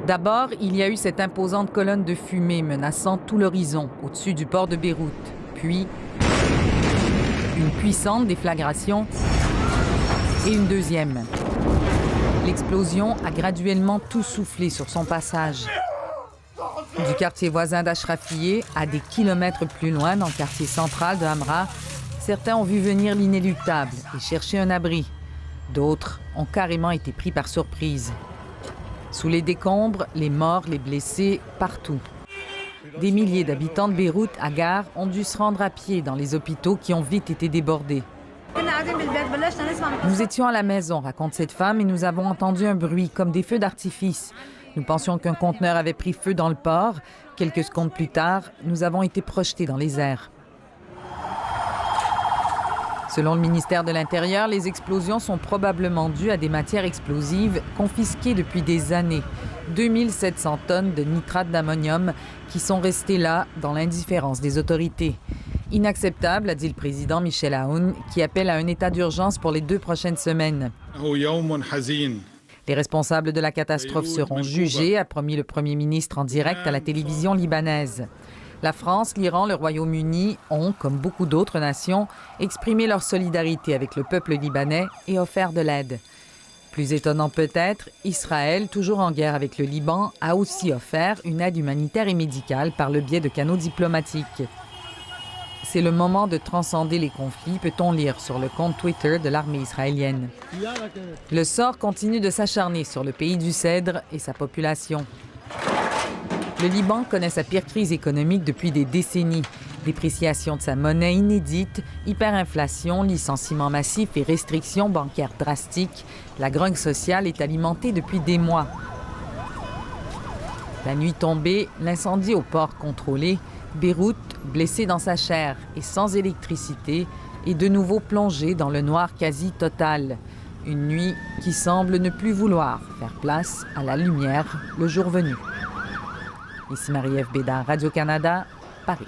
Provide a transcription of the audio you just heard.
D'abord, il y a eu cette imposante colonne de fumée menaçant tout l'horizon au-dessus du port de Beyrouth. Puis, une puissante déflagration et une deuxième. L'explosion a graduellement tout soufflé sur son passage. Du quartier voisin d'Ashrafiyeh à des kilomètres plus loin, dans le quartier central de Hamra, certains ont vu venir l'inéluctable et cherché un abri. D'autres ont carrément été pris par surprise. Sous les décombres, les morts, les blessés, partout. Des milliers d'habitants de Beyrouth, à Gare, ont dû se rendre à pied dans les hôpitaux qui ont vite été débordés. Nous étions à la maison, raconte cette femme, et nous avons entendu un bruit comme des feux d'artifice. Nous pensions qu'un conteneur avait pris feu dans le port. Quelques secondes plus tard, nous avons été projetés dans les airs. Selon le ministère de l'Intérieur, les explosions sont probablement dues à des matières explosives confisquées depuis des années. 2700 tonnes de nitrate d'ammonium qui sont restées là dans l'indifférence des autorités. Inacceptable, a dit le président Michel Aoun, qui appelle à un état d'urgence pour les 2 prochaines semaines. Les responsables de la catastrophe seront jugés, a promis le Premier ministre en direct à la télévision libanaise. La France, l'Iran, le Royaume-Uni ont, comme beaucoup d'autres nations, exprimé leur solidarité avec le peuple libanais et offert de l'aide. Plus étonnant peut-être, Israël, toujours en guerre avec le Liban, a aussi offert une aide humanitaire et médicale par le biais de canaux diplomatiques. C'est le moment de transcender les conflits, peut-on lire sur le compte Twitter de l'armée israélienne. Le sort continue de s'acharner sur le pays du Cèdre et sa population. Le Liban connaît sa pire crise économique depuis des décennies. Dépréciation de sa monnaie inédite, hyperinflation, licenciements massifs et restrictions bancaires drastiques. La grogne sociale est alimentée depuis des mois. La nuit tombée, l'incendie au port contrôlé, Beyrouth, blessé dans sa chair et sans électricité, est de nouveau plongé dans le noir quasi total. Une nuit qui semble ne plus vouloir faire place à la lumière le jour venu. Ici Marie-Ève Bédard, Radio-Canada, Paris.